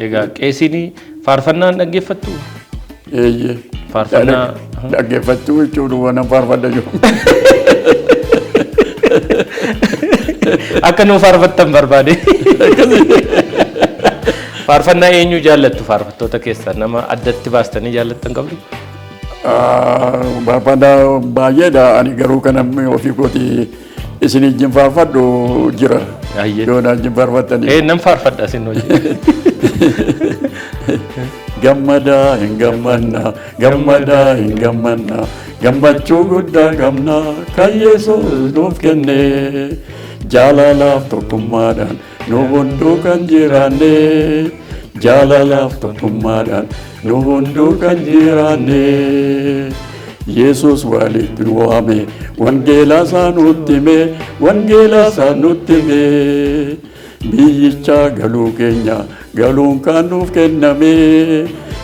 Egaa qeesini faarfannaan dhaggeeffattu? Eeyyee. Faarfannaa dhaggeeffattu jechuun waan faarfadha jiru. Akka nu faarfattan barbaade. Faarfannaa eenyu jaallattu faarfattoota keessaa nama addatti baastanii jaallattan qabdu? Faarfannaa baay'eedha ani garuu kan ofii kooti isin ijjiin faarfadhu jira. Yoona ijjiin faarfattanii. Nam faarfadha isin hojii. Gammadaa hin gammanna, gammadaa hin gammanna, gammachuu guddaa qabna kan Yesuus nuuf kenne. Jaalalaaf tokkummaadhaan nu hunduu kan jiraanne. Jaalalaaf tokkummaadhaan nu hunduu kan jiraanne. Yesuus walitti waame wangeela isaa nutti hime, wangeela isaa nutti hime. Biyyicha galuu keenya galuun kan nuuf kenname.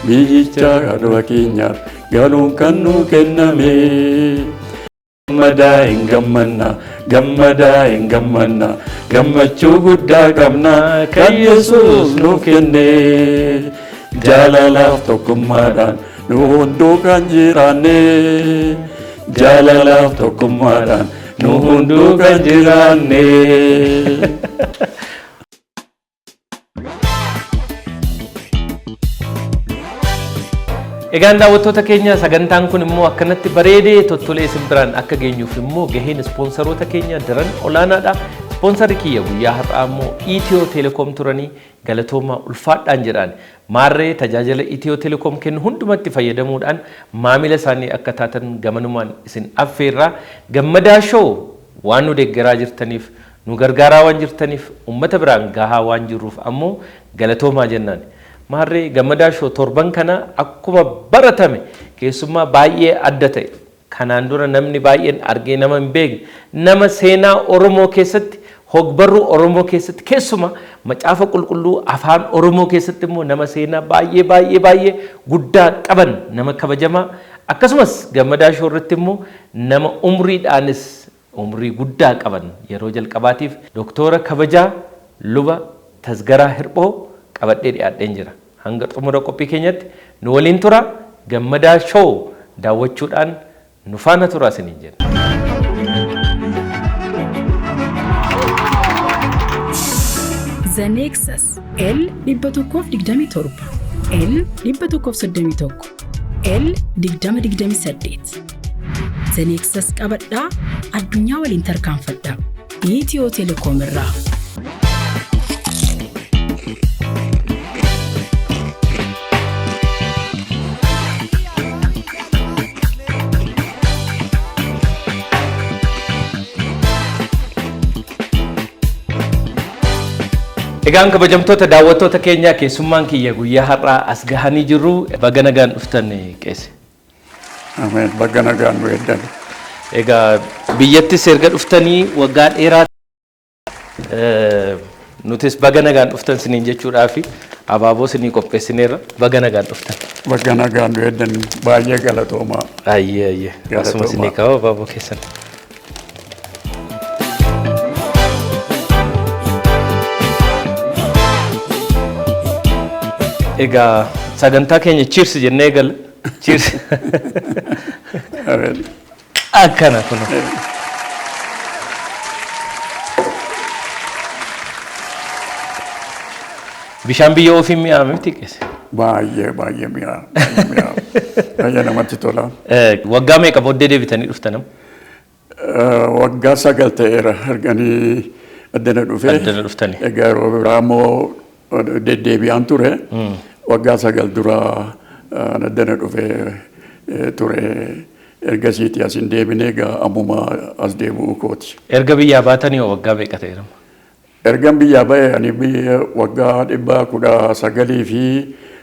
Biyyicha galuu keenya galuun kan nuuf kenname. Gammadaa hin gammanna, gammadaa hin gammanna, gammachuu guddaa qabna kan Yesuus nuuf kenne. Jaalalaaf tokkummaadhaan nu hunduu kan jiraanne. Jaalalaaf tokkummaadhaan nu hunduu kan jiraanne. Egaan daawwattoota keenya sagantaan kun immoo akkanatti bareedee tottolee isin biraan akka geenyuuf immoo gaheen ispoonsaroota keenya daran olaanaadha. Ispoonsarri kiyya guyyaa har'aa immoo Itiyoo Telekoom turanii galatoomaa ulfaadhaan jedhaan maarree tajaajila Itiyoo Telekoom kennu hundumatti fayyadamuudhaan maamila isaanii akka taatan gamanumaan isin affeerraa. Gammadaa shoo waan nu deeggaraa jirtaniif nu gargaaraa waan jirtaniif uummata biraan gahaa waan jirruuf ammoo galatoomaa jennaan. Maarree gammadaa shoo torban kana akkuma baratame keessummaa baay'ee adda ta'e kanaan dura namni baay'een argee nama hin beekne nama seenaa Oromoo keessatti hogbarruu Oromoo keessatti keessuma macaafa qulqulluu afaan Oromoo keessatti immoo nama seenaa baay'ee guddaa qaban nama kabajamaa akkasumas gammadaa shoo irratti immoo nama umriidhaanis umrii guddaa qaban yeroo jalqabaatiif doktora kabajaa luba Tasgaraa Hirphoo qabadhee dhiyaadheen jira. Hanga xumura qophii keenyatti nu waliin tura. Gammadaa shoo daawwachuudhaan nu faana tura isiniin jenna. The Nexus L127 L131 L2028 The Nexus qabadhaa addunyaa waliin tarkaanfadhaa. Itiyoo Telekoom irraa. Egaan kabajamtoota daawwattoota keenya keessummaan kiyya guyyaa har'aa as gahanii jirru baga nagaan dhuftan qeesse. Ameen baga nagaan nu eeddan. Egaa biyyattis erga dhuftanii waggaa dheeraa nutis baga nagaan dhuftan siniin jechuudhaa fi abaaboo sinii qopheessineerra baga nagaan dhuftan. Baga nagaan nu eeddan baay'ee galatoomaa. Ayyee asuma sinii kaa'u abaaboo keessan. Egaa sagantaa keenya cheers jennee gal cheers. Akkana kun. Bishaan biyya ofii mi'aame miti qeesse. Baay'ee mi'aawa. Baay'ee namatti tola. Waggaa meeqa booddee deebitanii dhuftanam? Waggaa 9 ta'eera arganii addana dhufee. Addana dhuftanii. Egaa yeroo biraa immoo deddeebi'aan ture. Waggaa 9 dura addana dhufee ture. Ergasiiti asin deebinee egaa ammuma as deebi'uu kooti. Erga biyyaa baatanii waggaa meeqa ta'eera? Ergan biyyaa ba'e ani waggaa 19 fi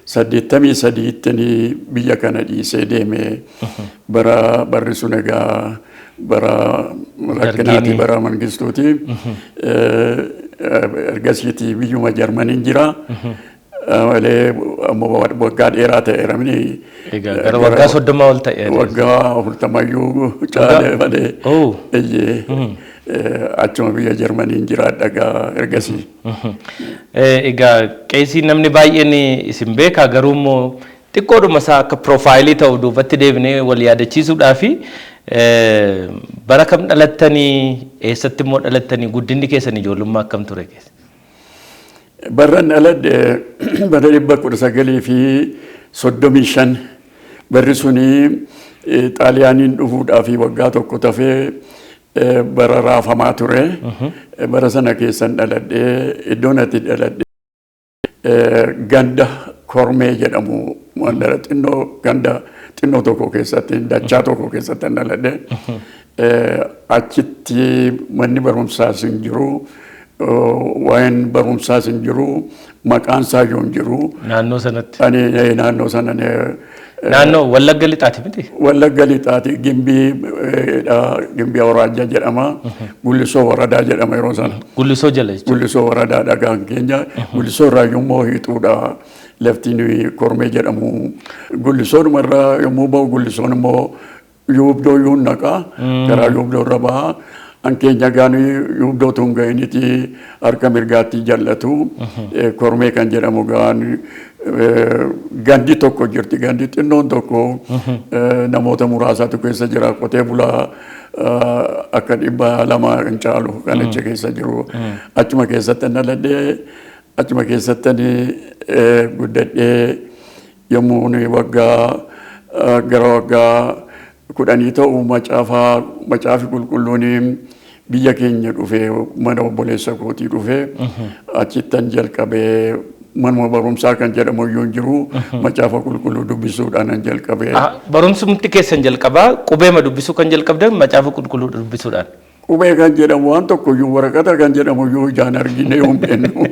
83 biyya kana dhiisee deeme barri sun egaa bara rakkinaati bara mangistuuti. Ergasiiti biyyuma Jarmaniin jira. Malee ammoo waggaa dheeraa ta'eera mini. Egaa gara waggaa 30 ol ta'eera. Waggaa 40 caale malee. achuma biyya Jarmaniin jiraadha gaa ergasii. Egaa qeesii namni baay'een isin beekaa garuu immoo xiqqoodhuma isaa akka piroofaayilii ta'u duubatti deebinee wal yaadachiisuudhaa fi bara kam dhalattanii eessatti immoo dhalattanii guddinni keessan ijoollummaa akkam ture keessa? Barran dhaladhe bara 1935 barri suni Xaaliyaaniin dhufuudhaaf waggaa tokko tafee bara raafamaa ture. Bara sana keessan dhaladhe iddoon ati dhaladhe ganda Kormee jedhamu mandara ganda xinnoo tokko keessatti dachaa tokko keessatti dhaladhe. Achitti manni barumsaas hin jiru. Waa'een barumsaas hin jiru. Maqaan isaa hin jiru. Naannoo sanatti. Naannoo sana naannoo Wallagga Lixaati miti? Wallagga Lixaati Gimbii Awraajjaa jedhama. Gullisoo Waradaa jedhama yeroo sana. Gullisoo jala jechuudha. Gullisoo Waradaa dhagaan keenya. Gullisoo irraa yommuu hiixuudha. Laftiin Kormee jedhamu. Gullisoodhuma irraa yommuu ba'u Gullisoon immoo yuubdoo yuun naqaa. Karaa yuubdoo irra bahaa. Ankeenya gaanii yuubdoo tun ga'initi harka mirgaatti jallatu. Kormee kan jedhamu gaanii gandi tokko jirti. Gandi xinnoon tokko namoota muraasatu keessa jira. Qotee bulaa akka 200 hin caalu kan achi keessa jiru. Achuma keessatti dhaladhee achuma keessatti guddadhee yommuu gara waggaa 10 ta'u macaafi qulqulluun biyya keenya dhufee mana obboleessa kootii dhufee achittan jalqabee manuma barumsaa kan jedhamu iyyuu jiru macaafa qulqulluu dubbisuudhaan jalqabee. Barumsumti keessan jalqabaa qubeema dubbisuu kan jalqabdan macaafa qulqulluu dubbisuudhaan. Qubee kan jedhamu waan tokko iyyuu waraqata kan jedhamu iyyuu ijaan argine hin beeknu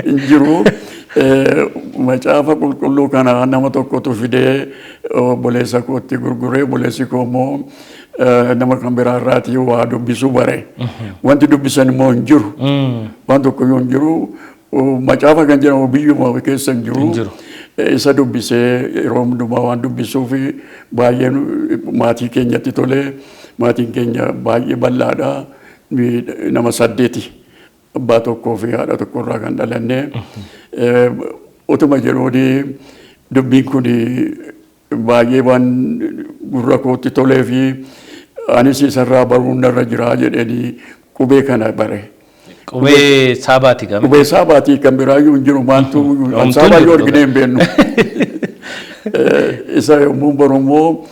hin jiru. Macaafa qulqulluu kana nama tokkotu fidee obboleessa kootti gurguree obboleessi koo immoo nama kan biraa irraatii waa dubbisuu bare. Wanti dubbisan immoo hin jiru. Waan tokko iyyuu hin jiru. Macaafa kan jedhamu biyyuma keessa hin jiru. Isa dubbisee yeroo hundumaa waan dubbisuuf baay'ee maatii keenyatti tolee. Maatiin keenya baay'ee bal'aadha. Nama 8 abbaa tokkoo fi haadha tokko irraa kan dhalanne. Utuma jedhuuni dubbiin kun baay'ee waan gurra kootti tolee fi anis isarraa baruun narra jira jedhanii qubee kana bare. Qubee Saabaati kan? Qubee Saabaati kan biraayyuu hin jiru maantu Saabaayyuu argine hin beeknu. Isa yommuu barummoo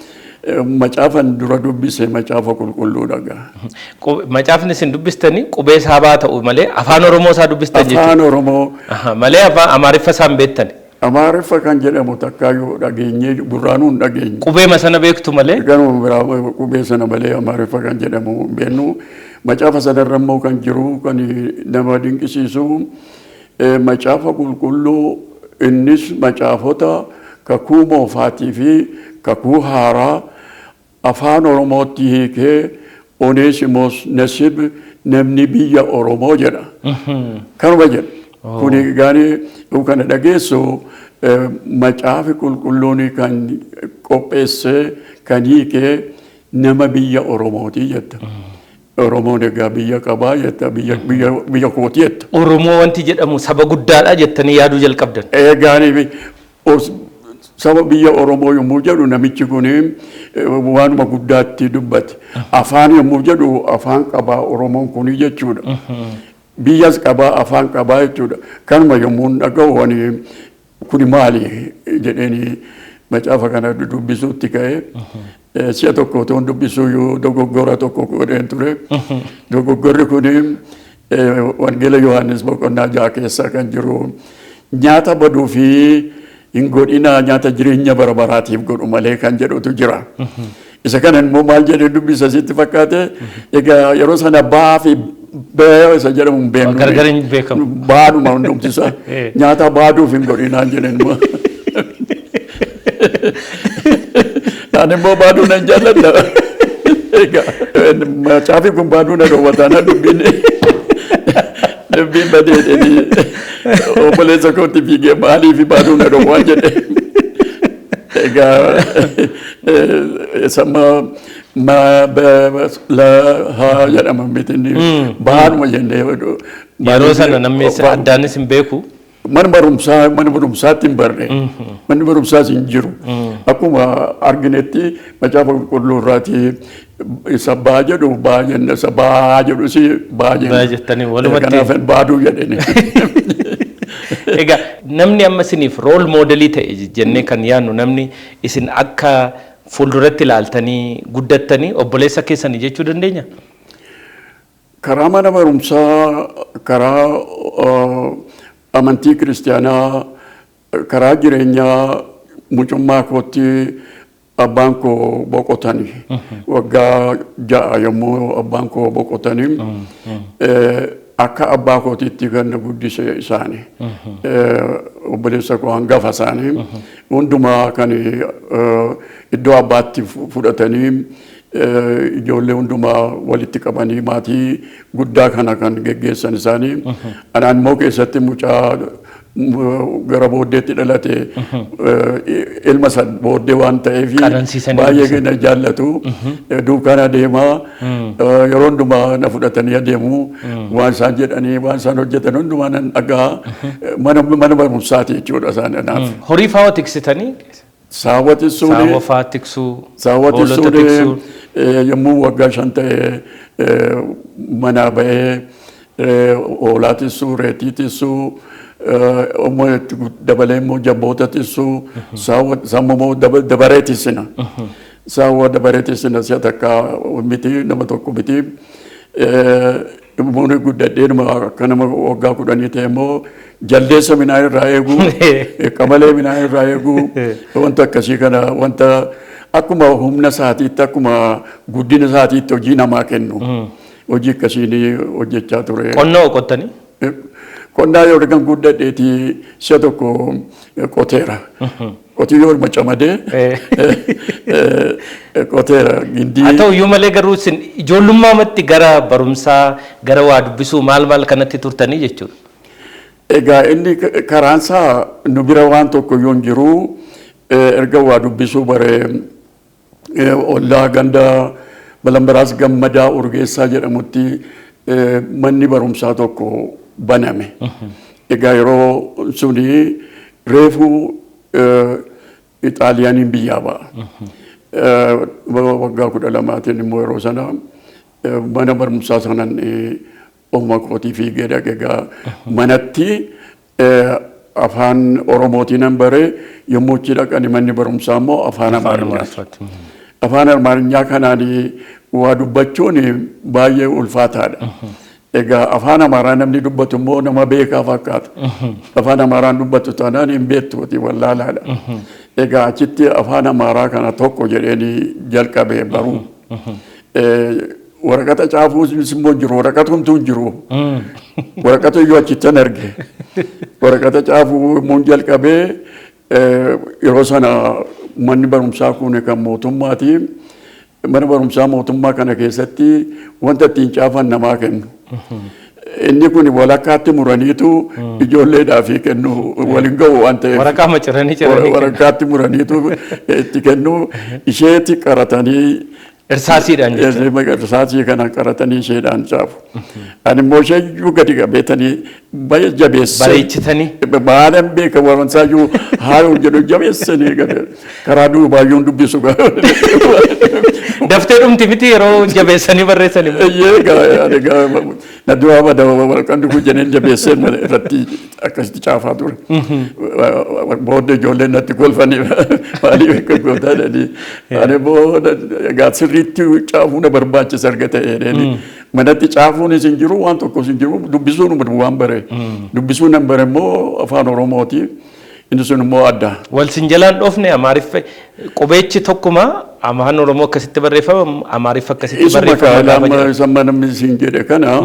macaafan dura dubbise macaafa qulqulluudha. Macaafni isin dubbistanii qubee Saabaa ta'u malee afaan Oromoo isaa dubbistan jechuudha. Afaan Oromoo. Malee afaan Amaariffa isaan beektan. Amaariffa kan jedhamu takkaayyuu dhageenyee burraanuun dhageenye. Qubeema sana beektu malee? Garuu biraa qubee sana malee Amaariffa kan jedhamu beeknu. Macaafa sanarra immoo kan jiru kan nama dinqisiisu macaafa qulqulluu innis macaafota kakuu moofaatii fi kakuu haaraa afaan Oromootti hiikee Oneesimoos Nasib namni biyya Oromoo jedha. Kanuma jedha. Kuni gaanii kana dhageessu macaafi qulqulluun kan qopheessee kan hiikee nama biyya Oromooti jetta. Oromoon egaa biyya qabaa jetta biyya kooti jetta. Oromoo wanti jedhamu saba guddaadha jettanii yaaduu jalqabdan. Gaanii saba biyya Oromoo yommuu jedhu namichi kun waanuma guddaatti dubbate. Afaan yommuu jedhu afaan qabaa Oromoon kun jechuudha. Biyyas qabaa afaan qabaa jechuudha. Kanuma yommuu dhaga'u kun maali jedhanii macaafa kana dubbisuutti ka'ee. Si'a tokko toon dubbisuu dogoggora tokko godheen ture. Dogoggorri kun wangeela Yohaannis boqonnaa 6 keessa kan jiru nyaata baduu fi hin godhinaa nyaata jireenya bara baraatiif godhu malee kan jedhutu jira. Isa kana immoo maal jedhee dubbisa sitti fakkaate egaa yeroo sana ba'aa fi ba'aa isa jedhamu hin beeknu. Gargar hin beekamu. Baadhuma hundumtisa nyaata baaduuf hin godhinaa jedhan immoo. Ani immoo baaduu nan jaalladha. Macaafi kun baaduu na dhoowwataana dubbiin badeedhanii obboleessa kootti fiigee maaliif baaduu na dhoowwaa jedhe. Egaa samma la haa jedhama miti baanuma jennee yeroo sana namni addaanis hin beeku. mana barumsaatti hin barre manni barumsaas hin jiru akkuma arginetti macaafa qulqulluu irraati isa baa jedhu baa jenna isa baa jedhu si baa jettanii walumatti kanaaf baaduu jedhani. Egaa namni amma isiniif rool moodelii ta'e jennee kan yaadnu namni isin akka fuulduratti ilaaltanii guddattanii obboleessa keessanii jechuu dandeenya? Karaa mana barumsaa karaa amantii kiristaanaa karaa jireenyaa mucummaa kootti abbaan koo boqotanii waggaa 6 yommuu abbaan koo boqotanii akka abbaa kootiitti kan guddise isaanii obboleessa koo hangafa isaanii hundumaa kan iddoo abbaatti fudhatanii ijoollee hundumaa walitti qabanii maatii guddaa kana kan geggeessan isaanii anaan immoo keessatti mucaa gara booddeetti dhalate ilma san booddee waan ta'eef baay'ee na jaallatu duukaan adeemaa yeroo hundumaa na fudhatanii adeemu waan isaan jedhanii waan isaan hojjetan hundumaa nan dhagaa mana barumsaati jechuudha isaan anaaf. Horii fa'aa tiksitanii? Saawwa tisuun saawwa fa'aa tiksuu hoolota tiksuu yommuu waggaa 5 ta'e manaa ba'ee hoolaa tisuu reetii tisuu dabalee immoo jabboota tisuu saammoo dabaree tissina saawwa dabaree tissina si'a takka miti nama tokko miti muuni guddadhee akka nama waggaa 10 ta'e immoo jaldeessa midhaan irraa eeguu qamalee midhaan irraa eeguu wanta akkasii kana wanta akkuma humna isaatiitti akkuma guddina isaatiitti hojii namaa kennu hojii akkasiin hojjechaa ture. Qonnaa qottanii? Qonnaa yoo kan guddadheeti si'a tokko qoteera. Qotiyyoo macamadee qoteera gindii. Haa ta'u iyyuu malee garuu isin ijoollummaatti gara barumsaa gara waa dubbisuu maal kanatti turtanii jechuudha. Egaa inni karaansaa nu bira waan tokko yoo hin jiru erga waa dubbisuu baree ollaa ganda Balambaraas Gammadaa Urgeessaa jedhamutti manni barumsaa tokko baname. Egaa yeroo suni reefuu Ixaaliyaaniin biyyaa ba'a. Waggaa 12 immoo yeroo sana mana barumsaa sanan Oma kootii fi egaa manatti afaan Oromootiin bare yommuu itti dhaqani manni barumsaa immoo afaan Amaariffaatti. Afaan Amaarinyaa kanaan waa dubbachuun baay'ee ulfaataadha. Egaa afaan Amaaraa namni dubbatu immoo nama beekaa fakkaata. Afaan Amaaraan dubbatu taanaan hin beektuuti wallaalaadha. Egaa achitti afaan Amaaraa kana tokko jedheeni jalqabee baruu. Waraqata caafuu immoo jiru waraqata humtuu jiru. Waraqata iyyuu achittan arge. Waraqata caafuu immoo jalqabee yeroo sana manni barumsaa kun kan mootummaati. Mana barumsaa mootummaa kana keessatti wanta ittiin caafan namaa kennu. Inni kun walakkaatti muraniitu ijoolleedhaaf kennu waliin ga'u waan ta'eef. Waraqaa maciranii walakkaatti muraniitu itti kennu isheetti qaratanii. Irsaasiidhaan jechuudha. Irsaasii kana qaratanii isheedhaan caafu. Ani immoo isheeyyuu gadi qabeetanii baay'ee jabeessee. Bareechitanii. Baalan beeka warransaayyuu haayuu jedhu jabeessanii karaa duubaayyuun dubbisu. Daftee dhumti miti yeroo jabeessanii barreessan immoo. Egaa na duraa bada waraqaan kun jenneen jabeessee irratti akkasitti caafaa ture. Booddee ijoolleen natti kolfanii maaliif akka gootaa jedhanii. Ani immoo egaa sirriitti caafuu na barbaachisa erga ta'ee manatti caafuunis hin jiru waan tokkos hin jiru dubbisuun waan bare. Dubbisuun nan bare immoo afaan Oromooti. Inni sun immoo adda. Wal sin jalaan dhoofne Amaariffa qubeechi tokkuma afaan Oromoo akkasitti barreeffama Amaariffa akkasitti barreeffama. Isuma namni siin jedhe kana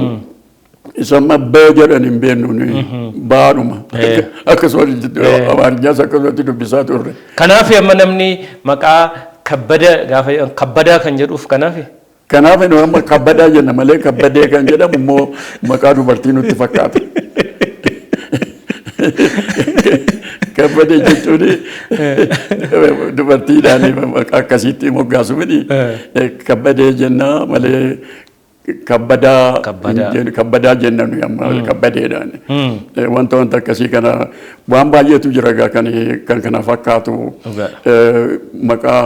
isuma bee jedhan hin beeknu baadhuma. Akkasumas Amaariffas akkasumatti dubbisaa turre. Kanaaf amma namni maqaa kabbadaa kan jedhuuf kanaaf. Kanaaf amma kabbadaa jenna malee kabbadee kan jedhamu immoo maqaa dubartii nutti fakkaata. Kabbadee jechuun dubartiidhaan akkasitti moggaasu miti. Kabbadee jennaa malee kabbadaa jennan amma kabbadeedhaan. Wanta akkasii kana waan baay'eetu jira kan kana fakkaatu maqaa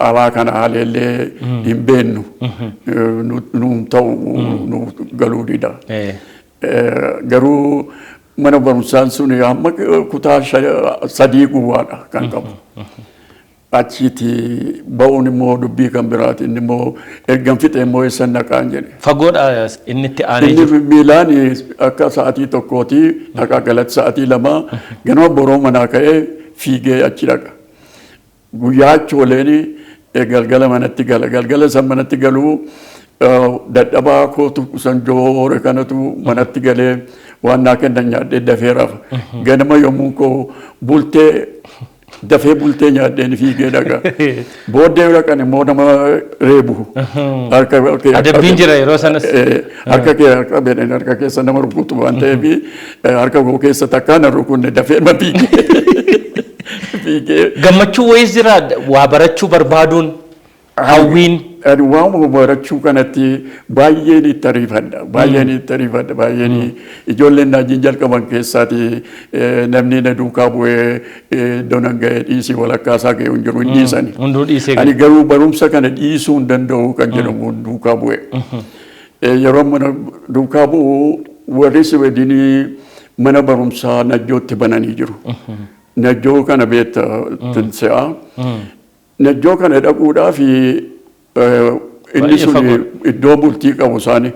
alaa kana haleellee hin beennu nuun ta'u nu galuu dida. Garuu mana barumsaan sun amma kutaa 3 gowwaadha kan qabu. Achitti ba'uun immoo dubbii kan biraati inni immoo ergan fixe immoo eessan naqaan jedhe. Fagoodha inni itti aanee jiru. Inni miilaan akka sa'aatii tokkooti akka galatti sa'aatii 2 ganama boroo manaa ka'ee fiigee achi dhaqa. Guyyaa achooleen galgala manatti gala galgala san manatti galuu dadhabaa kootu san joore kanatu manatti galee waan naa kennan nyaadhee dafee rafa. Ganama yommuu koo bultee dafee bultee nyaadheen fiigee dhaqa. Booddee dhaqan immoo nama reebu. Adabbiin jira yeroo sanas. Harka keessa nama rukutu waan ta'eef harka koo keessa takkaan rukunne dafee ma fiigee. Gammachuu wayis jira waa barachuu barbaaduun hawwiin. Waan barachuu kanatti baay'een itti ariifadha. Baay'een ijoolleen naajiin jalqaban keessaati namni na duukaa bu'ee donan ga'ee dhiisii walakkaasaa ga'ee hin jiru hin dhiisani. Ani garuu barumsa kana dhiisuu hin danda'u kan jedhamu duukaa bu'e. Yeroo mana duukaa bu'u warri Siweedinii mana barumsaa Najjootti bananii jiru. Najjoo kana beekta se'a. Najjoo kana dhaquudhaaf inni sun iddoo bultii qabu isaani.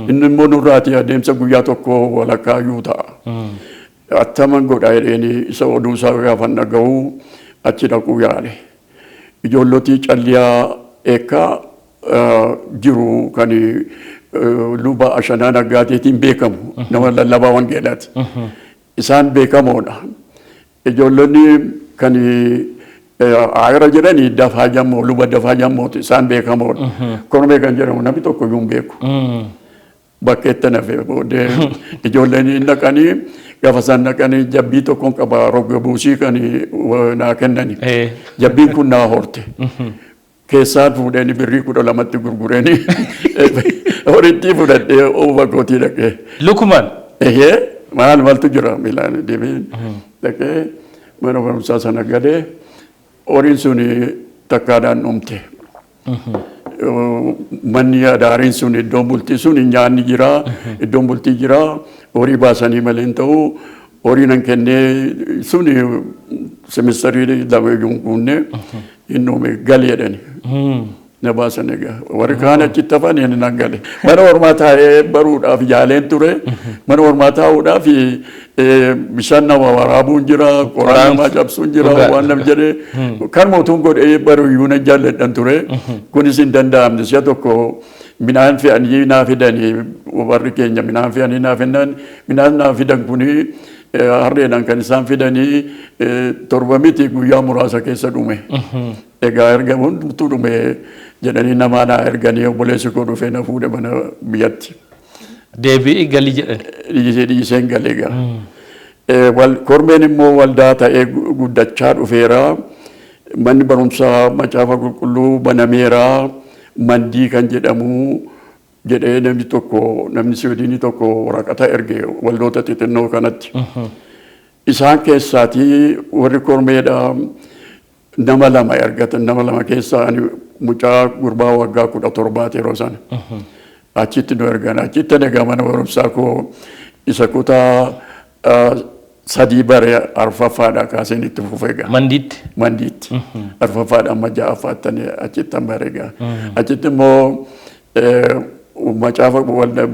Inni immoo nurraati adeemsa guyyaa tokko walakkaa iyyuu ta'a. Attaman godha jedheeni isa oduu isaa gaafa dhaga'u achi dhaquu yaale. Ijoollotii calliyaa eekkaa jiru kan luba Ashanaa Naggaateetiin beekamu nama lallabaa wangeelaati. Isaan beekamoodha. Ijoollonni kan Agra jedhanii dafaa jammoo luba dafaa jammooti isaan beekamoodha. Kun beekan jedhamu namni tokko iyyuu hin beeku. Bakkeetti nafee booddee ijoolleen dhaqanii gaafa isaan dhaqanii jabbii tokkoon qaba rogga buusii kan naa kennani. Jabbiin kun naa horte. Keessaan fuudhanii birrii 12tti gurguranii horitti fudhadhee ooba gootii dhaqee. Lukumaan. Maaltu jira miilaan deemee dhaqee mana barumsaa sana galee. Horiin sun takkaadhaan dhumte. Manni adaariin sun iddoon bultii sun nyaanni jira, iddoon bultii jira, horii baasanii malee hin ta'u, horii nan kennee sun semistarii 2 guunnee hin dhume galee jedhani. Na baasan egaa warri kaan achitti hafan inni nan gale. Mana ormaa taa'ee baruudhaaf yaaleen ture. Mana ormaa taa'uudhaaf bishaan nama waraabuun jira, qoraan namaa cabsuun jira waan nam jedhee kan mootuun godhee baruyyuu na jaalladhan ture. Kunis hin danda'amne si'a tokko midhaan fe'anii naa fidanii warri keenya midhaan fe'anii naa fidanii midhaan naa fidan kuni harreedhaan kan isaan fidanii 7 miti guyyaa muraasa keessa dhume. Egaa erga hundumtuu dhume jedhanii namaa naa erganii obboleessi koo dhufee na fuudhe mana biyyatti. Deebi'i galii jedhan. Dhiiseen galee gaa. Kormeen immoo waldaa ta'ee guddachaa dhufeera. Manni barumsaa macaafa qulqulluu banameera. Mandii kan jedhamu jedhee namni Siweedinii tokko waraqata erge waldoota xixinnoo kanatti. Isaan keessaatii warri kormeedha. Nama 2 ergatan nama 2 keessaa mucaa gurbaa waggaa 17 yeroo sana. Achitti nu ergan achitti egaa mana barumsaa koo isa kutaa 3 bare arfaffaadha kaaseen itti fufee egaa. Mandiitti. Arfaffaadha amma 6affaatti achitti bare egaa. Achitti immoo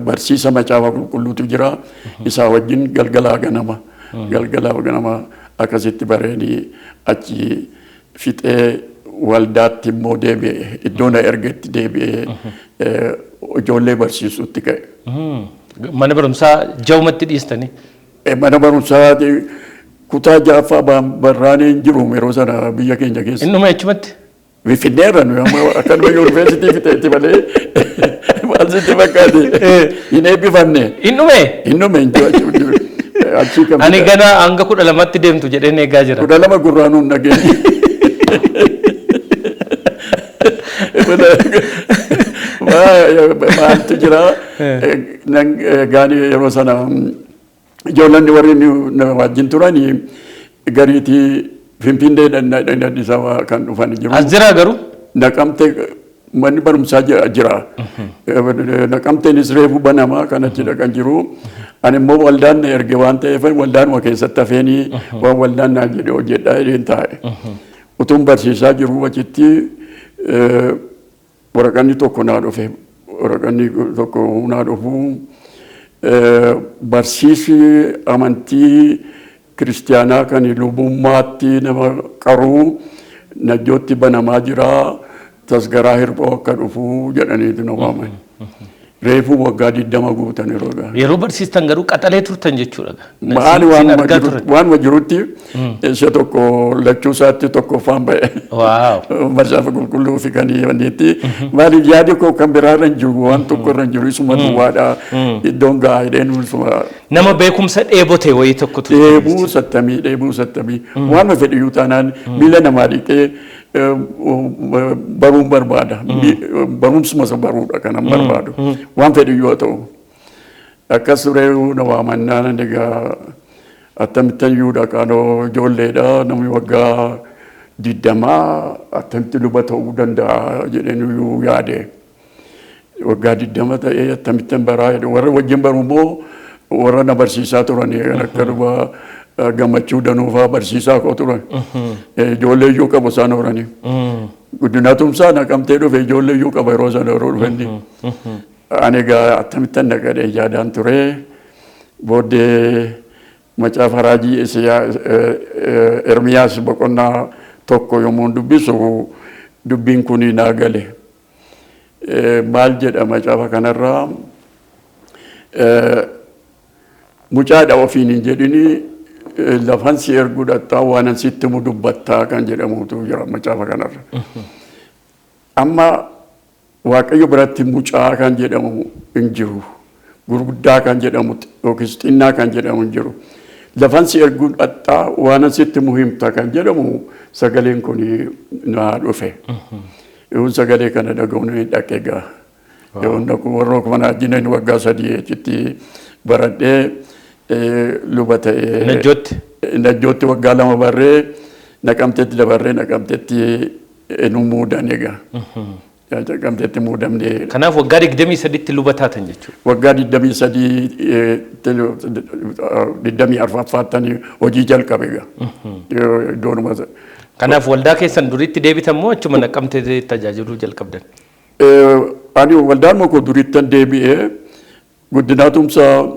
barsiisa macaafa qulqulluutu jira. Isaa wajjin galgalaa ganama akkasitti bareedii achi fixee waldaatti immoo deebi'ee iddoo na ergetti deebi'ee ijoollee barsiisutti ka'e. Mana barumsaa jawmatti dhiistanii? Mana barumsaa kutaa 6ffaa barraanee hin jiru yeroo sana biyya keenya keessa. Innuma jechumatti? Finfinneerra nu akkanuma yuunivarsiitii fixeetti malee maal sitti fakkaate hin eebbifanne. Innume? Innume hin jiru. Achi kam. Ani gana hanga 12tti deemtu jedheen eegaa jira. 12 gurraanuun nageenye. Maaltu jira gaani yeroo sana ijoolleen warri na wajjin turanii gariitii Finfinnee Addis Ababa kan dhufan jiru. As jira garuu? Naqamtee manni barumsaa jira. Naqamteenis reefu banamaa kanatti dhaqan jiru. Ani immoo waldaan na erge waan ta'eef waldaanuma keessatti hafeenii waan waldaan naa jedhe hojjedhaa jedheen taa'e. Utuun barsiisaa jiru achitti waraqanni tokko naa dhufe. Waraqanni tokko naa dhufu barsiisi amantii kiristiyaanaa kan lubummaatti nama qaruu najjootti banamaa jira. Tasgaraa hirphoo akka dhufu jedhaniitu na waaman. Reefu waggaa 20 guutan yeroo ga'a. Yeroo barsiistan garuu qaxalee turtan jechuudha. Maali waan jirutti isa tokko lachuu isaatti tokko faan ba'e. Waaw. Macaafa qulqulluu fi kan wanniitti. Maaliif yaadi koo kan biraarra hin jiru waan tokko irra hin jiru isuma duwwaadha. Iddoon ga'a hidheen isuma. Nama beekumsa dheebote wayii tokko ture. Dheebuu sattamii. Waan fedhiyyuu taanaan miila namaa dhiqee baruun barbaada. Barumsuma isa baruudha kanan barbaadu. Waan fedhiyyuu haa ta'u. Akkas turee na waamannaan egaa akkamittan iyyuu dhaqaanoo ijoolleedha namni waggaa 20 akkamitti luba ta'uu danda'a jedheen iyyuu yaade. Waggaa 20 ta'ee akkamittan baraa warra wajjin baru immoo warra na barsiisaa turan akka luba gammachuu danuufaa barsiisaa koo turan. Ijoollee iyyuu qabu isaan horanii. Guddinaa tumsaa naqamtee dhufe ijoollee iyyuu qaba yeroo sana yeroo dhufenni. Ani egaa akkamittan naqadee yaadaan ture. Booddee macaafa raajii Ermiyaas boqonnaa tokko yommuu dubbisu dubbiin kun naa gale. Maal jedha macaafa kanarraa mucaadha ofiin hin jedhini lafan si erguu dhattaa waan sitti mu dubbattaa kan jedhamutu jira macaafa kanarra. Amma Waaqayyo biratti mucaa kan jedhamu hin jiru. Gurguddaa kan jedhamu yookiis xinnaa kan jedhamu hin jiru. Lafan si erguu dhattaa waan sitti mu himta kan jedhamu sagaleen kun naa dhufe. Yoon sagalee kana dhaga'uun dhaqee gaa. Yoon dhaqu warra mana ajjineen waggaa 3 achitti baradhee luba ta'ee. Najjootti waggaa 2 barree naqamteetti dabarree naqamteetti nu muudan egaa. Naqamteetti muudamnee. Kanaaf waggaa 23tti luba taatan jechuudha. Waggaa 24 hojii jalqabe egaa. Iddoonuma. Kanaaf waldaa keessan duriitti deebitan moo achuma naqamtee tajaajiluu jalqabdan? Ani waldaan koo duriittan deebi'ee guddinaa tumsaa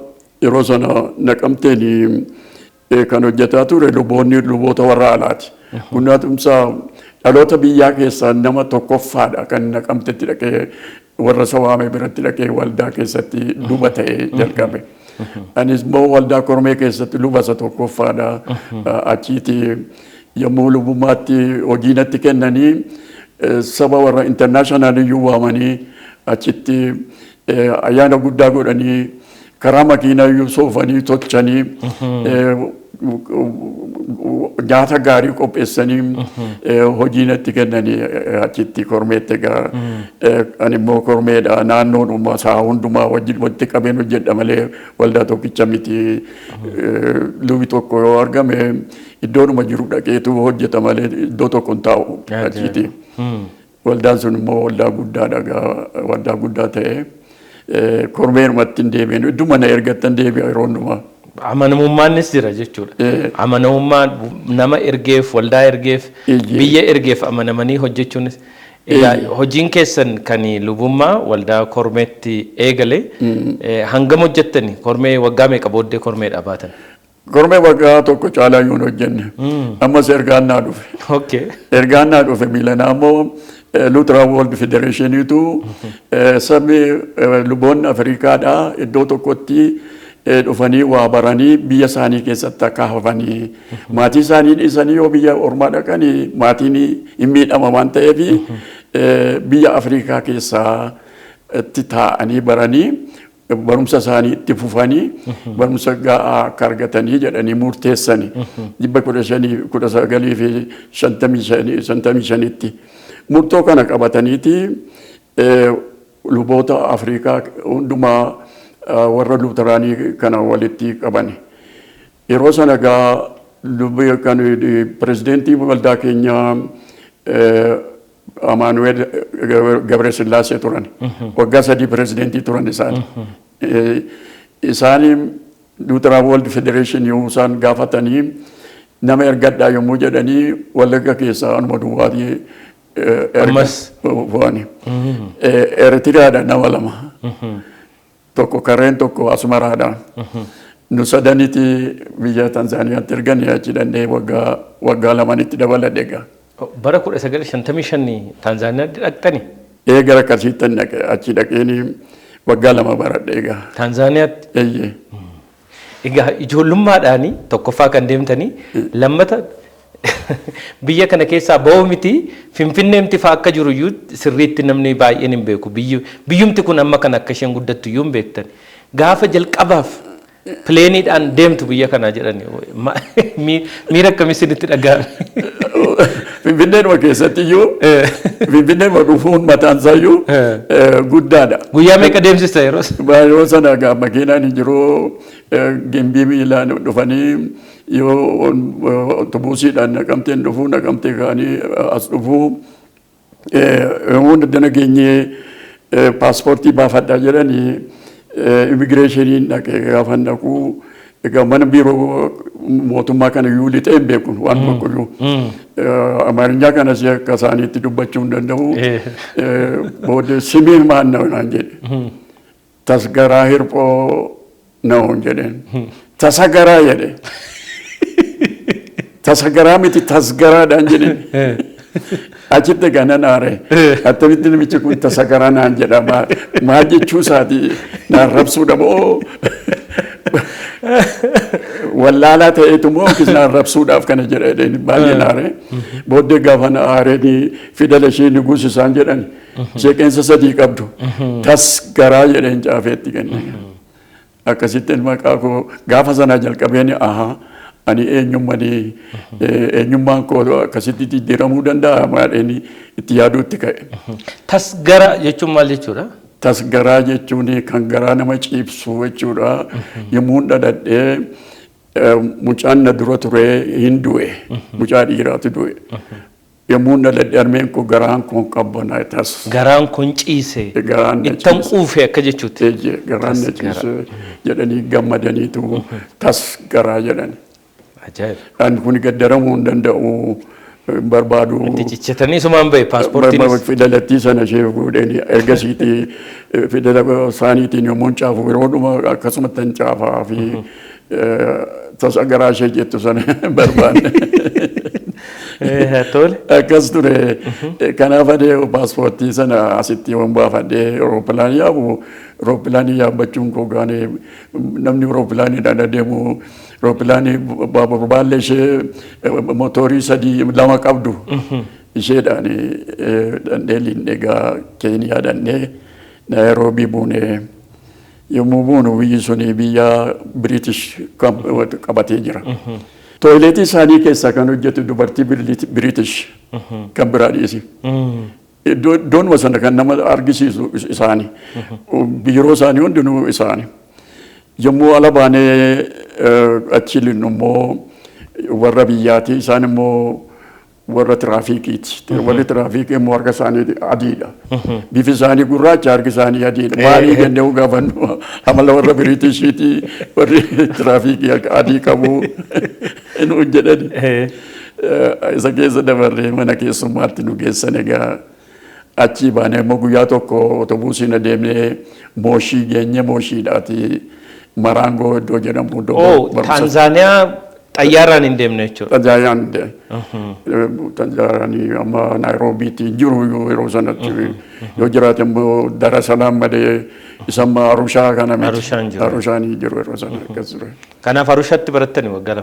yeroo sana naqamteen kan hojjetaa ture luboota warra alaati. Guddinaa tumsaa dhaloota biyyaa keessaa nama tokkoffaadha kan naqamtetti dhaqee warra sawaamee biratti dhaqee waldaa keessatti luba ta'ee jalqabe. Anis immoo waldaa kormee keessatti luba isa tokkoffaadha. Achiiti yommuu lubummaatti hojii natti kennanii saba warra internaashinaal iyyuu waamanii achitti ayyaana guddaa godhanii karaa makiinaa iyyuu soofanii tolchanii nyaata gaarii qopheessanii hojii natti kennanii achitti kormeetti egaa ani immoo kormeedha naannoodhuma isaa hundumaa walitti qabeen hojjedha malee waldaa tokkicha miti lubi tokko yoo argame iddoonuma jiru dhaqeetu hojjeta malee iddoo tokko hin taa'u achiiti. Waldaan sun immoo waldaa guddaadha waldaa guddaa ta'ee kormeenumatti hin deebiin idduma na ergattan deebi'a yeroo hundumaa. Amanamummaanis jira jechuudha. Amanamummaan nama ergeef waldaa ergeef biyya ergeef amanamanii hojjechuunis hojiin keessan kan lubummaa waldaa kormeetti eegale hangam hojjettani kormee waggaa meeqa booddee kormeedhaa baatan? Kormee waggaa tokko caalaa yoo hojjenne ammas ergaan naa dhufe. Ergaan naa dhufe miilanaa immoo Lutheran World Federationiitu sabni luboonni Afrikaadhaa iddoo tokkotti dhufanii waa baranii biyya isaanii keessatti akka hafanii maatii isaanii dhiisanii yoo biyya ormaa dhaqanii maatiin hin miidhama waan ta'eef biyya Afrikaa keessatti taa'anii baranii barumsa isaanii itti fufanii barumsa gahaa akka argatanii jedhanii murteessani 1955 murtoo kana qabataniiti luboota Afrikaa hundumaa warra Luuteraanii kana walitti qabani. Yeroo sana gaa lubii kan pirezidentii waldaa keenya Amaanuweel Gabresillaasee turan. Waggaa 3 pirezidentii turan isaanii. Isaanii Lutheran World Federation yommuu isaan gaafatanii nama ergadhaa yommuu jedhanii Wallagga keessaa anuma duwwaatii Ammas bu'ani. Eritiriyaadha nama 2. Tokko Kareen tokko Asmaraadha. Nu sadaniiti biyya Tanzaaniyaatti erganii achi dandee waggaa 2 dabaladhe egaa. bara 1955 Tanzaaniyaatti dhaqxani? Gara akkasiitti dhaqe achi dhaqeeni waggaa 2 baradhe egaa. Tanzaaniyaatti? Eeyyee. Egaa ijoollummaadhaanii tokkoffaa kan deemtanii lammata biyya kana keessaa ba'oo miti Finfinneemti fa'aa akka jiru iyyuu sirriitti namni baay'een hin beeku. Biyyumti kun amma kan akka isheen guddattu iyyuu hin beektan. Gaafa jalqabaaf pileeniidhaan deemtu biyya kanaa jedhani miira akkamii isinitti dhaga'ame? Finfinneenuma keessatti iyyuu Finfinneenuma dhufuun mataan isaa iyyuu guddaadha. Guyyaa meeqa deemsista yeroo? Yeroo sana gaa makiinaan hin jiru gimbii miilaan dhufanii yoo autobuusiidhaan naqamteen dhufuu naqamtee ka'anii as dhufuu hunda nageenyee paaspoortii baafadhaa jedhanii immigireeshiniin dhaqee gaafa dhaquu egaa mana biiroo mootummaa kana iyyuu lixee hin beeku waan tokkoyyuu amaarinyaa kanas akka isaaniitti dubbachuu hin danda'u booda simiin maanna naan jedhe tasgaraa hirphoo na'uun jedheen tasagaraa jedhe tasagaraa miti tasgaraadhaan jedheen achitti ganan aare attamitti namichi kun tasagaraa naan jedha maal jechuu isaati naan rabsuudha moo wallaalaa ta'eetu moo kisnaan rabsuudhaaf kana jedheen baay'een aare booddee gaafa aareen fidala ishee nuguus isaan jedhan seeqeensa 3 qabdu tasgaraa jedheen caafeetti kenne akkasitti maqaa koo gaafa sanaa jalqabeen ani eenyummaan koo akkasitti jijjiiramuu danda'a maadheen itti yaaduutti ka'e. Tasgara jechuun maal jechuudha? Tasgaraa jechuun kan garaa nama ciibsu jechuudha. Yommuu dhaladhee mucaan na dura ture hin du'e. Mucaa dhiiraatu du'e. Yommuu dhaladhee armeen koo garaan kun qabbanaa tas. Garaan kun ciise. Ittan quufe akka jechuuti. Garaan na ciise jedhanii gammadaniitu tasgaraa jedhani. Ajaa'iba. Kan kun gaddaramuu hin danda'u barbaadu. Itti ciccitanii sumaan bahe paaspoortiinis. Fidalattii sana ishee fuudheen ergasiiti fidala isaaniitiin yommuu caafu yeroo dhuma akkasumatti hin caafaa fi tasagaraa ishee jettu sana barbaanne. Tole. Akkas ture. Kanaaf adee paaspoortii sana asitti yommuu baafadhee Awuroopilaanii yaabu Awuroopilaanii yaabbachuun koo gaanee namni Awuroopilaaniidhaan adeemu Awuroopilaanii baallee ishee mootorii 2 qabdu isheedhaan dandheeliin egaa Keeniyaa dhannee Naayiroobii buunee yommuu buunu biyyi suni biyya British qabatee jira. Toileetii isaanii keessaa kan hojjetu dubartii British kan biraa dhiisi. Iddoon sana kan nama argisiisu isaanii. Biiroo isaanii hundinuu isaanii. Yommuu ala baanee achi linnu immoo warra biyyaati isaan immoo warra tiraafikiiti. Warri tiraafikii immoo harka isaanii adiidha. Bifi isaanii gurraacha harki isaanii adiidha. Maalii danda'u gaafannu amala warra Biritishiiti warri tiraafikii adii qabu nu jedhani. Isa keessa dabarree mana keessummaatti nu geessan egaa achi baanee immoo guyyaa tokko autobuusiin adeemnee Mooshii geenye Mooshiidhaati. Maraangoo iddoo jedhamu Tanzaaniyaa xayyaaraan hin deemne jechuudha. Xayyaaraan hin deemne. Xayyaaraan amma Naayiroobiitti jiru yeroo sanatti yoo jiraate immoo Dar es Salaam malee isa amma Arushaa kana miti. Arushaan jiru yeroo sana akkas ture. Kanaaf Arushaatti barattani waggaa 2?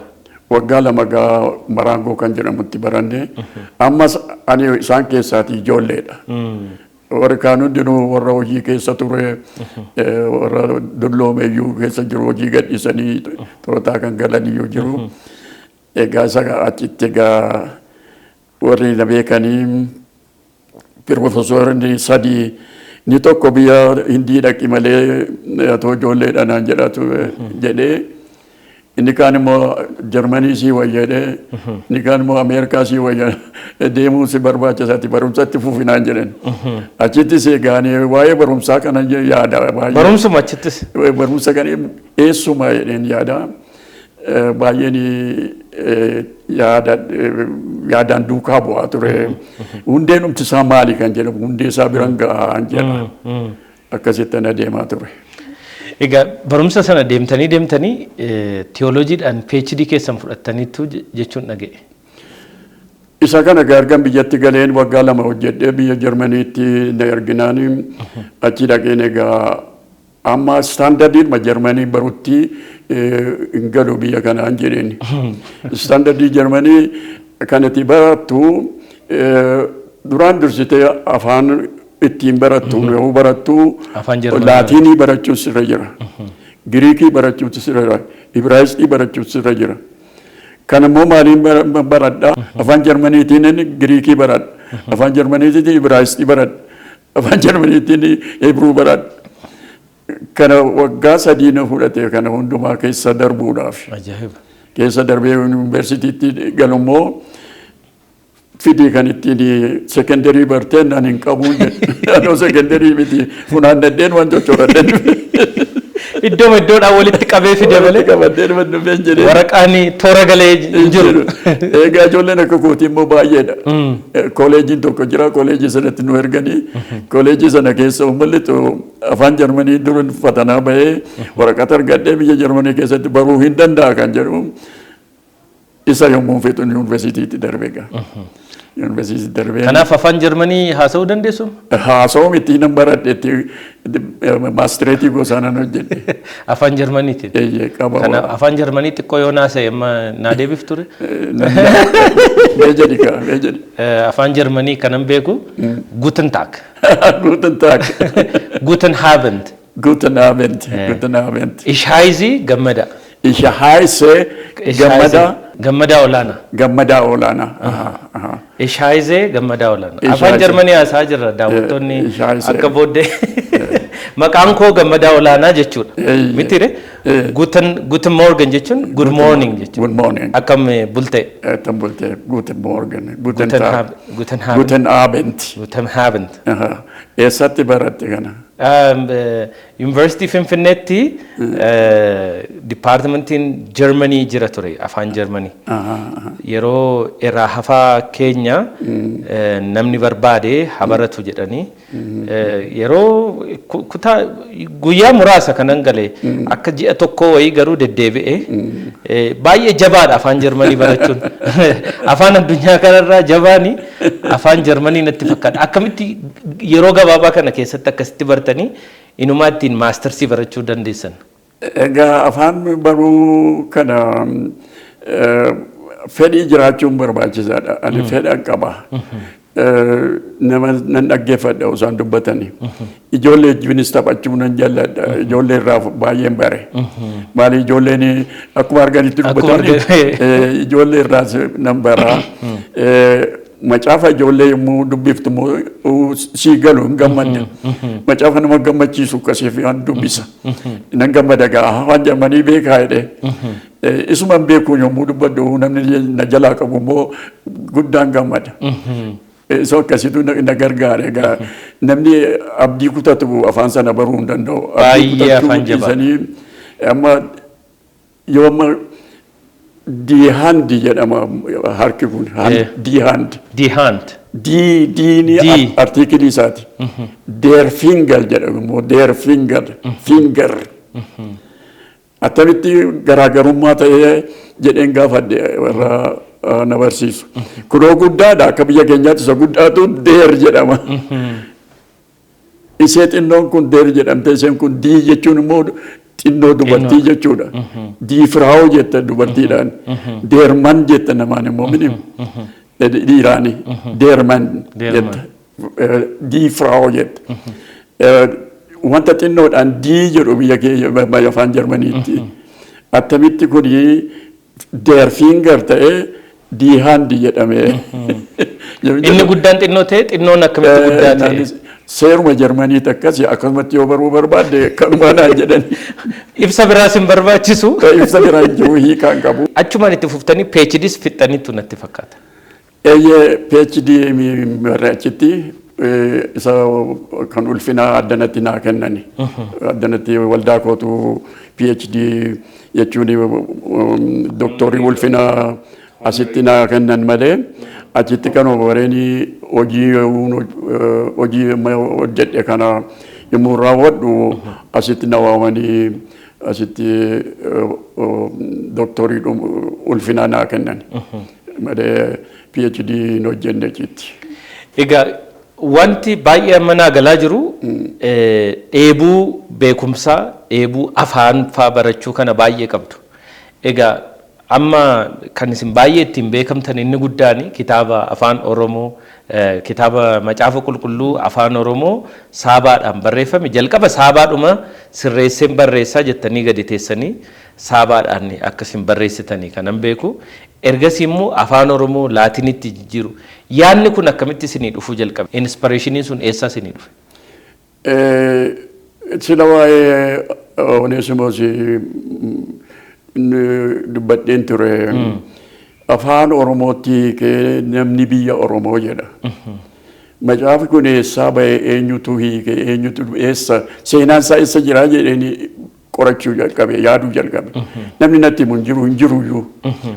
Waggaa 2 gaa Maraangoo kan jedhamutti baranne ammas ani isaan keessaati ijoolleedha. warra kaan hundinuu warra hojii keessa ture warra dulloomeyyuu keessa jiru hojii gadhiisanii torotaa kan galaniyyuu jiru. Egaa isa achitti egaa warri na beekanii pirofesoronni sadii ni tokko biyya Hindii dhaqi malee atoo ijoolleedha naan jedhatu jedhee inni kaan immoo Jarmanii sii wayyaadhe inni kaan immoo Ameerikaa sii wayyaa deemuu si barbaachisaati barumsatti fufinaan jedhan achittis egaanii waa'ee barumsaa kana yaada barumsuma achittis barumsa kana eessuma jedheen yaada baay'een yaadaan duukaa bu'aa ture hundeen umtisaa maali kan jedhamu hundee isaa biran ga'aan jedha akkasitti na deemaa ture. Egaa barumsa sana deemtanii teolojiidhaan PhD keessan fudhattaniitu jechuun dhaga'e. Isa kana gargan biyyatti galeen waggaa 2 hojjedhee biyya Jarmaniitti na erginaan achi dhaqeen egaa amma standardiin Jarmanii barutti hin galu biyya kanaan jedheen. Standardii Jarmanii kanatti barattu duraan dursitee afaan ittiin barattu yoo barattu laatinii barachuun sirra jira. Giriikii barachuun sirra jira. Ibraayisxii barachuun sirra jira. Kan immoo maaliin baradha? Afaan Jarmaniitiin Giriikii baradha. Afaan Jarmaniitiin Ibraayisxii baradha. Afaan Jarmaniitiin Hebruu baradha. Kana waggaa 3 na fudhate kana hundumaa keessa darbuudhaaf. Keessa darbee yuunivarsiitiitti galummoo fidii kan ittiin sekondarii barteen ani hin qabuun jedhe anoo sekondarii miti funaannadheen waan cocoradheen iddoodhaan walitti qabee fide malee qabateen waan dhufeen jedhee waraqaan toora galee hin jiru. Egaa ijoolleen akka kootii immoo baay'eedha. Kooleejiin tokko jira kooleejii sanatti nu erganii kooleejii sana keessa uummalli afaan Jarmanii duruun fatanaa bahee waraqata argadhee biyya Jarmanii keessatti baruu hin danda'a kan jedhu isa yommuu fixu yuunivarsiitiitti darbee gaa. Yuunivarsiitii darbee. Kanaaf afaan Jarmanii haasa'uu dandeessu? Haasa'uu miti nan baradheetti maastireetii gosaan hojjedhe. Afaan Jarmaniitiin? Eeyyee qaba. Kanaaf afaan Jarmanii xiqqoo yoo naasa'e amma naa deebiif ture? Mee jedhi kaa mee jedhi. Afaan Jarmanii kanan beeku Guten Tag. Guten Tag. Guten Abend. Guten Abend. Guten Abend. Ich heiße Gammada. Ich heiße Gammada. Gammada Olaanaa. Gammada Olaanaa. Ich heiße Gammada Olaanaa. Afaan Jarmanii haasaa jirra daawwattoonni akka booddee maqaan koo Gammada Olaanaa jechuudha. Mitire Guten Morgen jechuun Good Morning jechuudha. Good morning. Akkam bultee. Akkam bultee Guten Morgen. Guten Tag. Guten Abend. Guten Abend. Guten Abend. Eessatti baratte kana? Yuunivarsiitii Finfinneetti dipaartimentiin Jarmanii jira ture afaan Jarmanii. Yeroo irraa hafaa keenya namni barbaade habaratu jedhanii yeroo kutaa guyyaa muraasa kanan galee akka ji'a tokko wayii garuu deddeebi'ee baay'ee jabaadha afaan Jarmanii barachuun. Afaan addunyaa kanarraa jabaanii afaan Jarmanii natti fakkaata. Akkamitti yeroo gabaabaa kana keessatti akkasitti bartanii inumaa ittiin maastarsii barachuu dandeessan? Egaa afaan baruu kana fedhii jiraachuun barbaachisaadha. Ani fedha qaba. Nama nan dhaggeeffadha osoo dubbatanii. Ijoollee wajjinis taphachuu nan jaalladha. Ijoollee irraa baay'een bare. Maali ijoolleen akkuma arganitti dubbatanii ijoollee irraa nan bara. Macaafa ijoollee yommuu dubbiftu sii galu hin gammadne. Macaafa nama gammachiisu akkasiif waan dubbisa. Nan gammada gaa afaan Jarmanii beekaa jedhee. Isuman beekuu yommuu dubbadhu namni na jalaa qabu immoo guddaan gammada. Isa akkasitu na gargaara egaa namni abdii kutatu afaan sana baruu hin danda'u. Baay'ee afaan jabaa. Amma yooma Die Hand jedhama harki kun. Die Hand. Die Hand. Diini artiikilii isaati. Der Finger jedhamu immoo der Finger. Finger. Attamitti garaagarummaa ta'ee jedheen gaafadhe warra na barsiisu. Kunoo guddaadha akka biyya keenyaatti isa guddaatu der jedhama. Isee xinnoon kun der jedhamte isheen kun dii jechuun immoo xinnoo dubartii jechuudha. Diifraa'oo jetta dubartiidhaan. Deerman jetta namaan immoo mini dhiiraani. Deerman jetta. die Frau jet. Wanta xinnoodhaan dii jedhu biyya keenya afaan Jarmaniitti. Attamitti kuni der Finger ta'ee die Hand jedhamee. Inni guddaan xinnoo ta'e xinnoon akkamitti guddaa ta'e. Seeruma Jarmaniitti akkasii akkasumatti yoo baruu barbaadde kanumaa naan jedhani. Ibsa biraas hin barbaachisu. Ibsa biraa hin jiru hiikaan qabu. Achumaan itti fuftanii PhDs fixxaniitu natti fakkaata. PhD achitti isa kan ulfinaa addanatti naa kennani. Addanatti waldaa kootu PhD jechuun doktorii ulfinaa asitti naa kennan malee achitti kan warreeni hojii hojjedhe kana yommuu raawwadhu asitti na waamanii asitti doktorii ulfinaa naa kennan malee PhD hin hojjenne achitti. Egaa wanti baay'ee amma naa galaa jiru dheebuu beekumsaa dheebuu afaan faa barachuu kana baay'ee qabdu. Egaa amma kan isin baay'ee ittiin beekamtan inni guddaan kitaaba afaan Oromoo kitaaba macaafa qulqulluu afaan Oromoo saabaadhaan barreeffame jalqaba saabaadhuma sirreesseen barreessaa jettanii gadi teessanii saabaadhaan akkasiin barreessitanii kanan beeku. Ergasii immoo afaan Oromoo laatinitti jijjiiru. Yaanni kun akkamitti isinii dhufuu jalqabe? Inspiraashiniin sun eessaa isinii dhufe? Sila waa'ee Oneesimoos dubbadheen ture. Afaan Oromootti namni biyya Oromoo jedha. Macaafi kun eessaa ba'e eenyutu hiike eenyutu eessa seenaan isaa eessa jiraa jedhanii qorachuu jalqabe yaaduu jalqabe. Namni natti mun jiru hin jiruyyuu.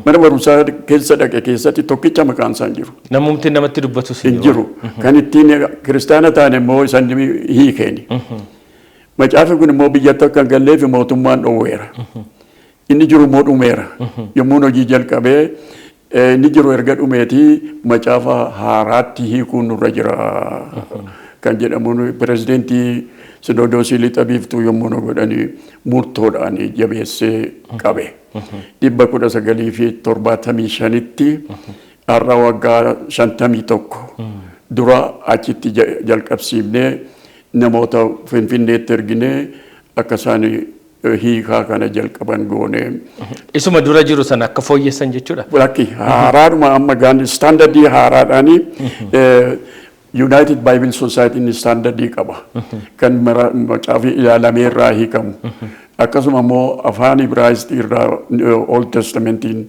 Mana barumsaa keessa dhaqe keessatti tokkicha maqaan isaa hin jiru. Namumti namatti dubbatu hin jiru. Kan ittiin kiristaana ta'an immoo isaan hiikeeni. Macaafi kun immoo biyyatti akka hin galleef mootummaan dhoowweera. Inni jiru immoo dhumeera. Yommuu hojii jalqabee inni jiru erga dhumeetii macaafa haaraatti hiikuun nurra jira. Kan jedhamuun pirezidentii Sinodoosii lixa biiftuu yommuu nu godhanii murtoodhaan jabeessee qabe. 1975tti har'a waggaa 51 dura achitti jalqabsiifnee namoota Finfinneetti erginee akka isaan hiikaa kana jalqaban goone. Isuma dura jiru sana akka fooyyessan jechuudha. Lakki haaraadhuma amma gaani istaandardii haaraadhaanii United Bible Society in standardii qaba. Kan macaafi ilaalamee irraa hiikamu. Akkasuma immoo afaan Ibraayistii irraa Old Testamentiin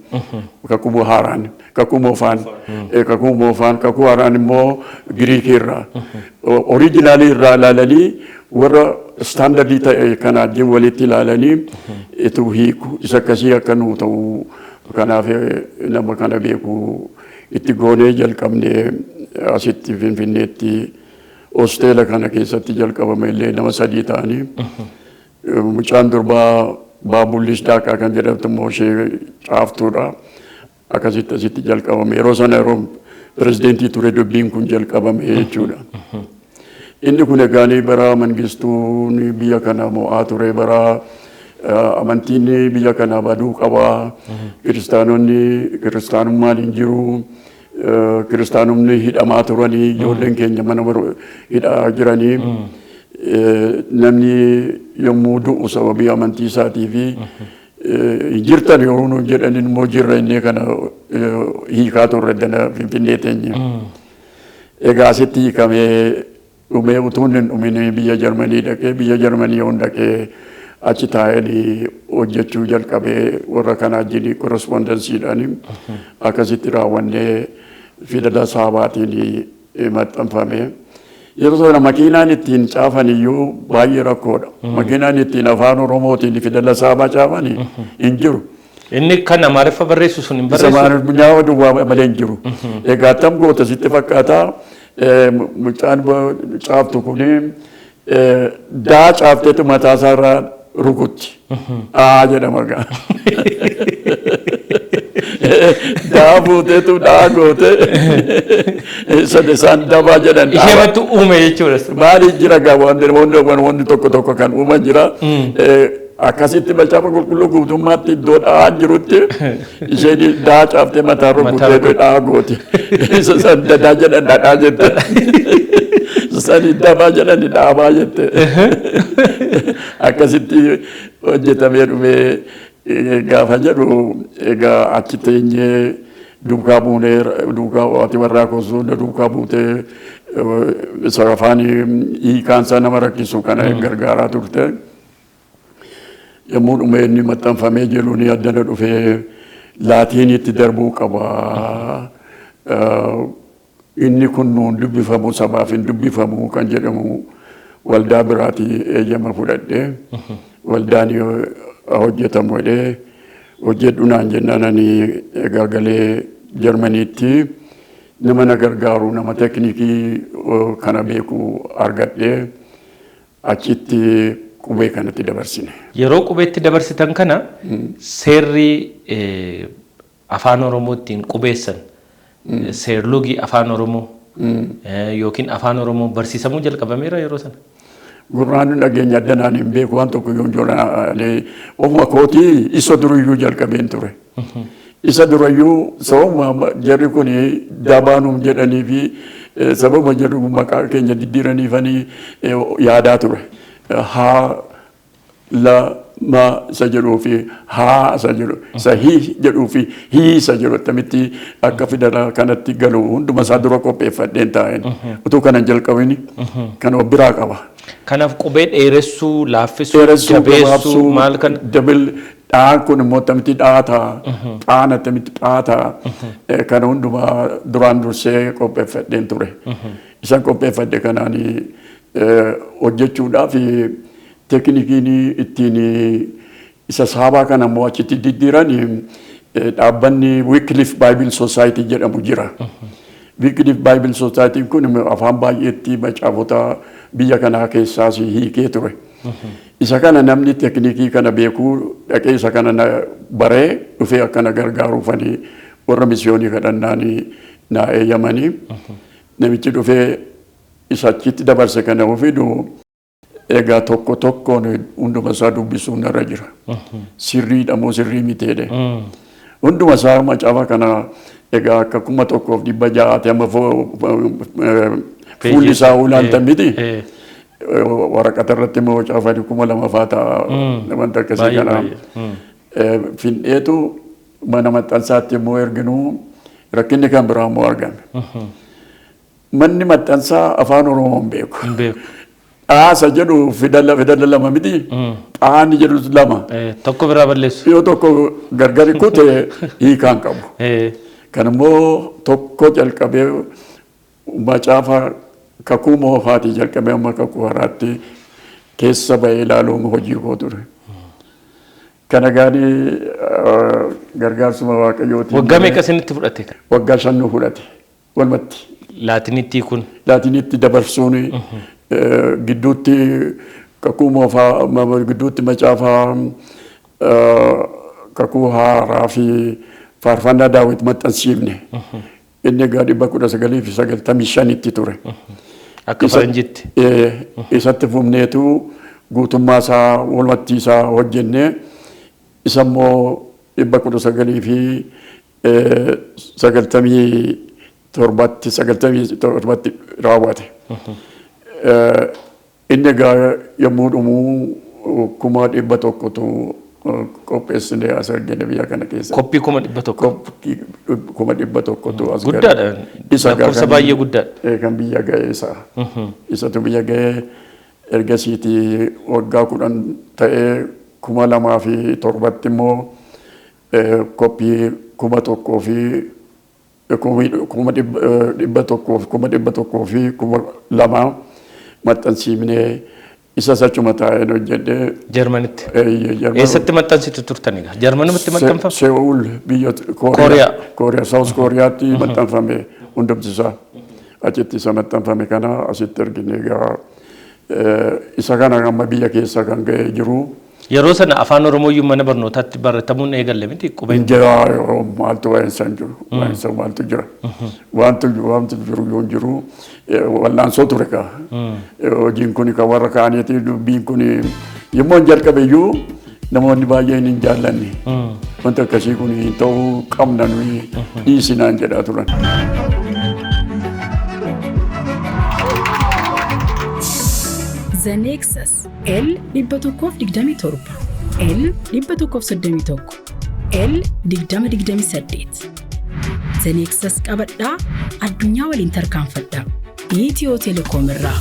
kakuu haaraan kakuu moofaan kakuu haaraan immoo Giriikii irraa oriijinaalii irraa ilaalanii warra standardii ta'e kana wajjin walitti ilaalanii itti hiiku isa akkasii akka nuu ta'u kanaaf nama kana beeku itti goonee jalqabnee asitti Finfinneetti hosteela kana keessatti jalqabame illee nama 3 ta'anii mucaan durbaa Baabullis Daaqaa kan jedhamtu immoo ishee caaftuudha. Akkasitti asitti jalqabame yeroo sana yeroo pirezidentii ture dubbiin kun jalqabame jechuudha. Inni kun egaanii bara Mangistuun biyya kana mo'aa ture bara amantiin biyya kana baduu qabaa kiristaanummaan hin jiru. Kiristaanumni hidhamaa turanii ijoolleen keenya mana hidhaa jiranii namni yommuu du'u sababii amantii isaatii fi jirtan yoo jedhan immoo jirra inni kana hiikaa turre dana Finfinnee teenya. Egaa asitti hiikamee dhumee utuun hin dhumin biyya Jarmanii dhaqee biyya Jarmanii yoon dhaqee achi taa'ee hojjechuu jalqabee warra kanaa wajjin korrespondensiidhaan akkasitti raawwannee fidela saabaatiin maxxanfame. Yeroo sana makiinaan ittiin caafan iyyuu baay'ee rakkoodha. Makiinaan ittiin afaan Oromootiin fidela saabaa caafan hin jiru. Inni kan Amaariffa barreessu sun hin barreessu. Isa nyaawwa duwwaa malee hin jiru. Egaa tam goota sitti fakkaata mucaan caaftu kuni daa caafteetu mataa isaarraa rukutti. Jedhama gaa. Daa fuuteetu daa goote isaan dabaa jedhan. Ishee uume jechuudha. Maali jira gaa wanti tokko kan uuman jira. Akkasitti macaafa qulqulluu guutummaatti iddoo dhaa jirutti isheen daa caaftee mataa rukuteetu daa goote. Isaan dadaa jedhan dhadhaa jette. Sani dabaa jedhani dhaabaa jette. Akkasitti hojjetamee dhufee gaafa jedhu egaa achi teenyee duukaa buunee duukaa ati warraa kosuu duukaa buutee isa afaan hiikaansaa nama rakkisu kana gargaaraa turte. Yommuu dhumee inni maxxanfamee jiru ni addana dhufee laatiinitti darbuu qaba. Inni kun nuun dubbifamu sabaaf hin dubbifamu kan jedhamu waldaa biraatii eeyyama fudhadhee waldaan hojjetamu jedhee hojjedhu naan jennaan ani gargalee Jarmaniitti nama na gargaaru nama teknikii kana beeku argadhee achitti qubee kanatti dabarsine. Yeroo qubeetti dabarsitan kana seerri afaan Oromootiin qubeessan seerlogii afaan Oromoo yookiin afaan Oromoo barsiisamuu jalqabameera yeroo sana. Gurraan dhageenya addanaan hin beeku waan tokko yoo joolaa ofuma kootii isa durayyuu jalqabeen ture. Isa durayyuu sababa jarri kun dabaanuum jedhanii fi sababa jarri maqaa keenya diddiiraniifanii yaadaa ture. Haa la ma isa jedhuu fi haa isa jedhu isa hii jedhuu fi hii isa jedhu attamitti akka fidala kanatti galu hunduma isaa dura qopheeffadheen taa'een utuu kanan jalqabini kan of biraa qaba. Kanaaf qubee dheeressuu, laaffisuu, jabeessuu maal kan dabil dhaan kun immoo attamitti dhaataa dhaan attamitti dhaataa kana hundumaa duraan dursee qopheeffadheen ture. Isan qopheeffadhe kanaanii hojjechuudhaaf teknikiin ittiin isa saabaa kana immoo achitti diddiiran dhaabbanni Wycliffe Bible Society jedhamu jira. Wycliffe Bible Society kun afaan baay'eetti macaafota biyya kanaa keessaas hiikee ture. Isa kana namni teknikii kana beekuu dhaqee isa kana baree dhufee akkana gargaaruufanii warra misiyoonii kadhannaanii naa eeyyamanii namichi dhufee isa achitti dabarse kana ofiidhu egaa tokko tokkoon hunduma isaa dubbisuun narra jira. Sirriidha moo sirrii miteedhe. Hunduma isaa macaafa kana egaa akka 1,600 amma fuulli isaa ulaalta miti. Waraqata irratti immoo macaafa 2,000 fa'aa ta'a wanta akkasii kana. Fin'eetu mana maxxansaatti immoo erginuu rakkinni kan biraa immoo argame. Manni maxxansaa afaan Oromoo hin beeku. Dhaasa jedhu fidala lama miti. Dhaani jedhu lama. Tokko biraa balleessu. Yoo tokko gargari kute hiikaan qabu. Kan immoo tokko jalqabee macaafa kakuu moofaatii jalqabee amma kakuu haraatti keessa ba'ee ilaaluun hojii koo ture. Kana gaanii gargaarsuma waaqayyootiin. Waggaa meeqa isinitti fudhate? Waggaa 5 fudhate. Walumatti. Laatinitti kun. Laatinitti dabarsuun gidduutti kakuu moofaa gidduutti macaafa kakuu haaraa fi faarfannaa daawit maxxansiifne. Inni egaa 1995 ture. Akka faranjitti. Isatti fufneetu guutummaa isaa walumatti isaa hojjennee isa immoo 1997 raawwate. Inni egaa yommuu dhumuu 100,000tu qopheessinee as argine biyya kana keessa. Koppii 100,000. 100,000tu as guddaadha. Lakkoofsa baay'ee guddaadha. Kan biyya ga'ee isaa. Isatu biyya ga'ee ergasiitii waggaa 10 ta'ee 2007 immoo koppii 1,000 fi 1,100 fi 2,000 maxxansiifnee isa sachuma taa'een hojjedhee. Jarmanitti. Eessatti maxxansitu turtan egaa? Jarmanumatti maxxanfame? Seewul biyya Kooriyaa. Saawus Kooriyaatti maxxanfame hundumti isaa. Achitti isa maxxanfame kana asitti argine egaa isa kana amma biyya keessa kan ga'ee jiru. Yeroo sana afaan Oromooyyuu mana barnootaatti baratamuun eegalle miti qubeen. Maaltu waa'insa hin jiru. Waa'insa maaltu jira. Wanti jiru yoo jiru wallaansoo ture kaa. Hojiin kun kan warra kaaniiti dubbiin kun yommuu hin jalqabeyyuu namoonni baay'een hin jaallanne. Wanta akkasii kun ta'uu qabna nuyi dhiisinaan jedhaa turan. Zenexus L127 L131 L228 Zenexus qabadhaa addunyaa waliin tarkaanfadhaa Itiyoo Telekoom irraa